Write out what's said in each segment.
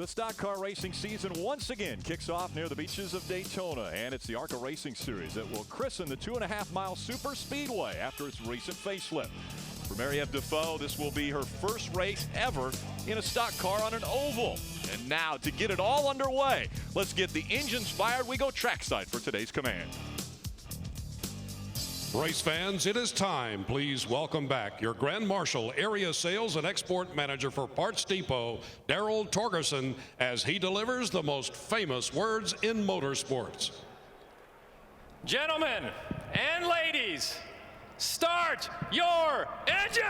The stock car racing season once again kicks off near the beaches of Daytona, and it's the Arca Racing Series that will christen the 2.5-mile super speedway after its recent facelift. For Maryeve Dufault, this will be her first race ever in a stock car on an oval. And now, to get it all underway, let's get the engines fired. We go trackside for today's command. Race fans, it is time. Please welcome back your Grand Marshal, Area Sales and Export Manager for Parts Depot, Daryl Torgerson, as he delivers the most famous words in motorsports. Gentlemen and ladies, start your engines!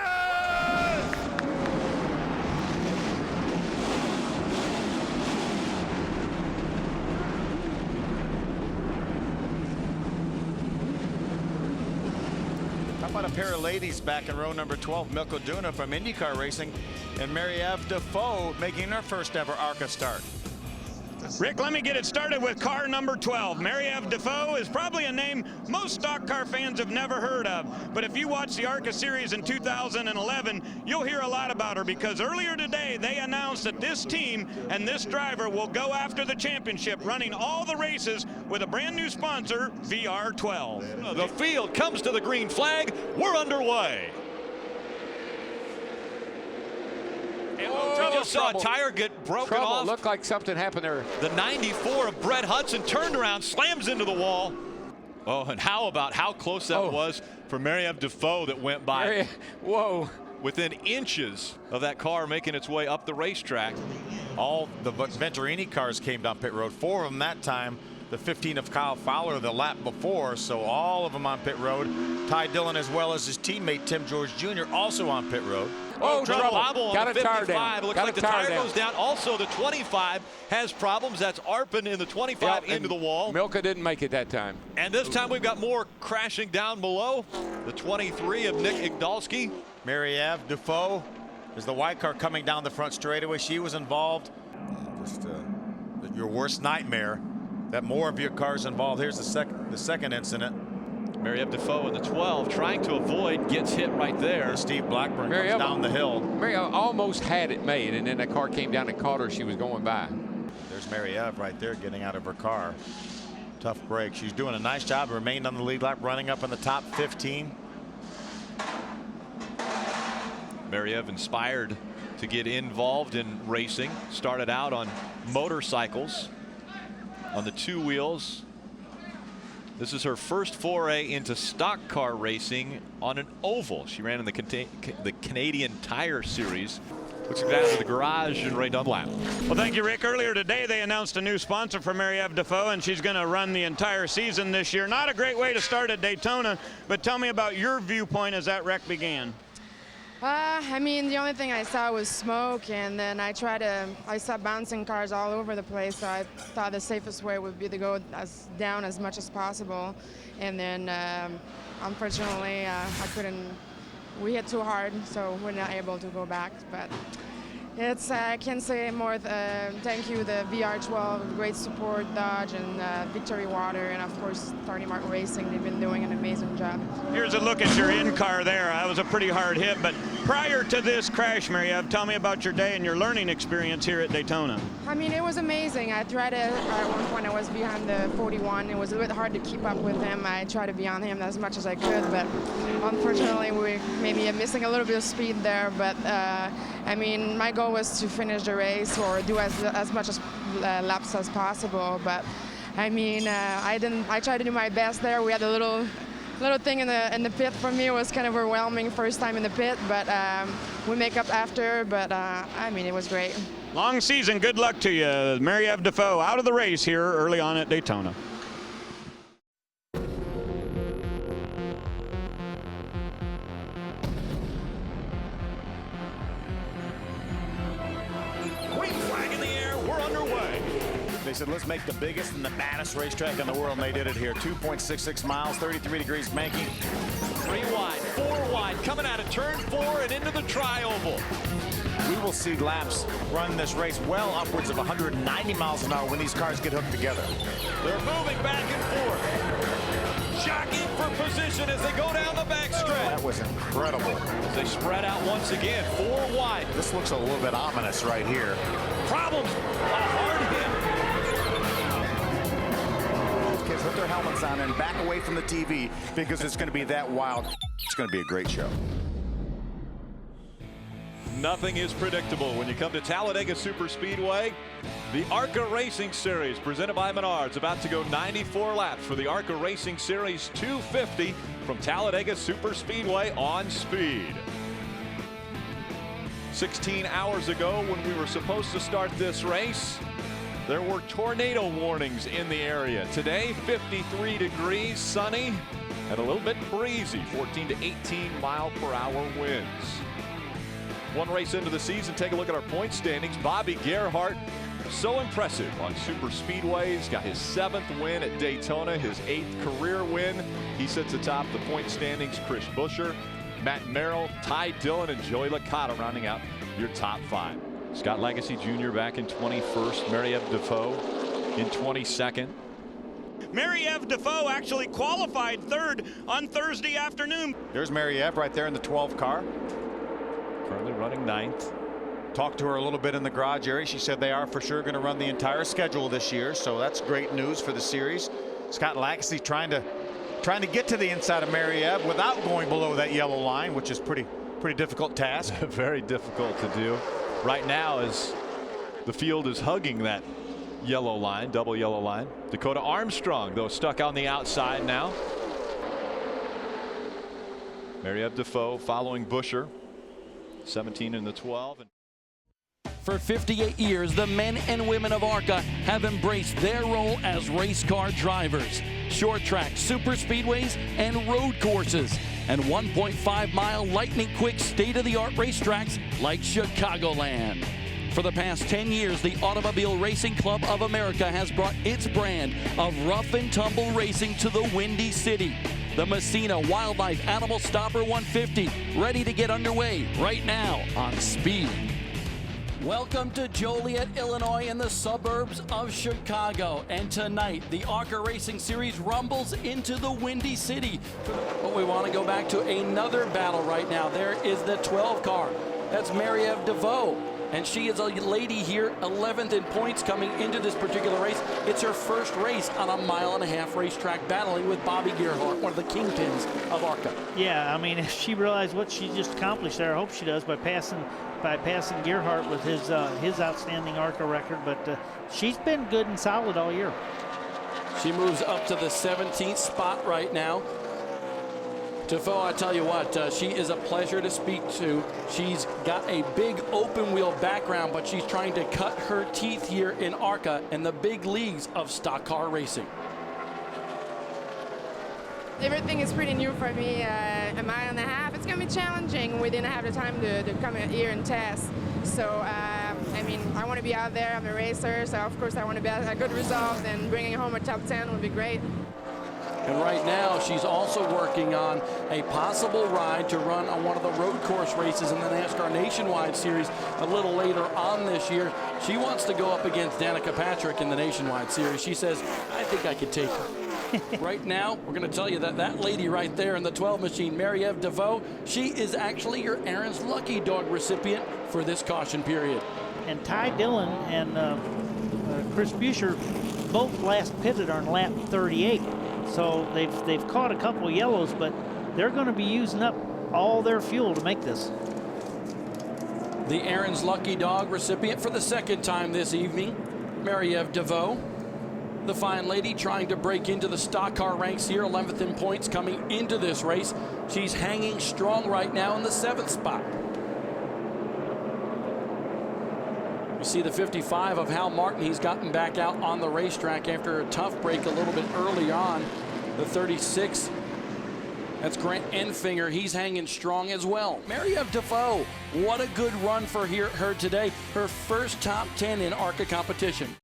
How about a pair of ladies back in row number 12, Milko Duna from IndyCar Racing, and Maryeve Dufault making her first ever Arca start. Rick, let me get it started with car number 12. Maryeve Dufault is probably a name most stock car fans have never heard of. But if you watch the Arca series in 2011, you'll hear a lot about her, because earlier today they announced that this team and this driver will go after the championship, running all the races with a brand new sponsor, VR12. The field comes to the green flag. We're underway. We just saw a tire get broken off. Looked like something happened there. The 94 of Brett Hudson turned around, slams into the wall. Oh, and how about how close that was for Maryeve Dufault that went by. Whoa. Within inches of that car making its way up the racetrack. All the Venturini cars came down pit road, 4 of them that time. The 15 of Kyle Fowler the lap before, so all of them on pit road. Ty Dillon, as well as his teammate Tim George Jr., also on pit road. Oh, trouble. Bobble Got on a the tire 55. down. It looks Got like a the tire down. goes down. Also, the 25 has problems. That's Arpin in the 25 into the wall. Milka didn't make it that time. And this time we've got more crashing down below. The 23 of Nick Igdalski. Maryeve Dufault is the white car coming down the front straightaway. She was involved. Just your worst nightmare. That more of your cars involved. Here's the second incident. Maryeve Dufault in the 12 trying to avoid, gets hit right there. And Steve Blackburn comes down the hill. Maryeve almost had it made, and then the car came down and caught her. She was going by. There's Maryeve right there getting out of her car. Tough break. She's doing a nice job. Remained on the lead lap, running up in the top 15. Maryeve inspired to get involved in racing. Started out on motorcycles on the 2 wheels. This is her first foray into stock car racing on an oval. She ran in the Canadian Tire Series. Let's get out of the garage and Ray Dunlap. Well, thank you, Rick. Earlier today they announced a new sponsor for Maryeve Dufault, and she's going to run the entire season this year. Not a great way to start at Daytona, but tell me about your viewpoint as that wreck began. I mean, the only thing I saw was smoke, and then I saw bouncing cars all over the place, so I thought the safest way would be to go down as much as possible. And then, unfortunately, we hit too hard, so we're not able to go back. But I can say more thank you, the VR12, great support, Dodge, and Victory Water, and of course, Tony Mark Racing. They've been doing an amazing job. Here's a look at your in-car there. That was a pretty hard hit, but prior to this crash, Maryeve, tell me about your day and your learning experience here at Daytona. I mean, it was amazing. I tried to, at one point I was behind the 41. It was a bit hard to keep up with him. I tried to be on him as much as I could, but unfortunately we maybe missing a little bit of speed there. But I mean, my goal was to finish the race or do as much as laps as possible. But I mean, I tried to do my best there. We had a little thing in the pit. For me, it was kind of overwhelming first time in the pit, but we make up after. But I mean, it was great. Long season. Good luck to you. Maryeve Dufault out of the race here early on at Daytona. Green flag in the air. We're underway. They said, let's make the biggest and the baddest racetrack in the world, and they did it here. 2.66 miles, 33 degrees banking. 3 wide, 4 wide, coming out of turn 4 and into the tri-oval. We will see laps run this race well upwards of 190 miles an hour when these cars get hooked together. They're moving back and forth. Jockeying for position as they go down the backstretch. That was incredible. As they spread out once again, 4 wide. This looks a little bit ominous right here. Problems. A hard hit. Kids put their helmets on and back away from the TV because it's going to be that wild. It's going to be a great show. Nothing is predictable when you come to Talladega Superspeedway. The Arca Racing Series presented by Menards about to go 94 laps for the Arca Racing Series 250 from Talladega Superspeedway on speed. 16 hours ago when we were supposed to start this race, there were tornado warnings in the area. Today, 53 degrees, sunny, and a little bit breezy, 14 to 18 mile-per-hour winds. One race into the season, take a look at our point standings. Bobby Gerhart, so impressive on super speedways. Got his 7th win at Daytona, his 8th career win. He sits atop the point standings. Chris Buescher, Matt Merrill, Ty Dillon, and Joey Licata rounding out your top 5. Scott Legacy Jr. back in 21st. Maryeve Dufault in 22nd. Maryeve Dufault actually qualified 3rd on Thursday afternoon. There's Maryeve right there in the 12 car. Currently running 9th. Talked to her a little bit in the garage area. She said they are for sure going to run the entire schedule this year, so that's great news for the series. Scott Legacy trying to get to the inside of Maryeve without going below that yellow line, which is pretty difficult task. Very difficult to do right now as the field is hugging that yellow line, double yellow line. Dakota Armstrong, though, stuck on the outside now. Maryeve Dufault following Buescher, 17 in the 12. For 58 years, the men and women of Arca have embraced their role as race car drivers. Short track, super speedways, and road courses. And 1.5-mile lightning-quick state-of-the-art racetracks like Chicagoland. For the past 10 years, the Automobile Racing Club of America has brought its brand of rough and tumble racing to the Windy City. The Messina Wildlife Animal Stopper 150, ready to get underway right now on Speed. Welcome to Joliet, Illinois, in the suburbs of Chicago. And tonight, the Arca Racing Series rumbles into the Windy City. But we want to go back to another battle right now. There is the 12 car. That's Maryeve Dufault. And she is a lady here, 11th in points coming into this particular race. It's her first race on a 1.5-mile racetrack, battling with Bobby Gerhart, one of the kingpins of Arca. Yeah, I mean, if she realized what she just accomplished there, I hope she does by passing Gerhart with his outstanding Arca record. But she's been good and solid all year. She moves up to the 17th spot right now. Dufault, I tell you what, she is a pleasure to speak to. She's got a big open wheel background, but she's trying to cut her teeth here in Arca and the big leagues of stock car racing. Everything is pretty new for me. 1.5 miles. It's going to be challenging. We didn't have the time to come here and test. So, I mean, I want to be out there. I'm a racer, so of course I want to be a good result, and bringing home a top 10 would be great. And right now, she's also working on a possible ride to run on one of the road course races in the Nascar Nationwide Series a little later on this year. She wants to go up against Danica Patrick in the Nationwide Series. She says, I think I could take her. Right now, we're going to tell you that that lady right there in the 12 machine, Maryeve Dufault, she is actually your Aaron's Lucky Dog recipient for this caution period. And Ty Dillon and Chris Buescher both last pitted on lap 38. So they've caught a couple of yellows, but they're going to be using up all their fuel to make this. The Aaron's Lucky Dog recipient for the 2nd time this evening, Maryeve Dufault. The fine lady trying to break into the stock car ranks here, 11th in points coming into this race. She's hanging strong right now in the 7th spot. You see the 55 of Hal Martin. He's gotten back out on the racetrack after a tough break a little bit early on. The 36, that's Grant Enfinger. He's hanging strong as well. Maryeve Dufault, what a good run for her today. Her first top 10 in Arca competition.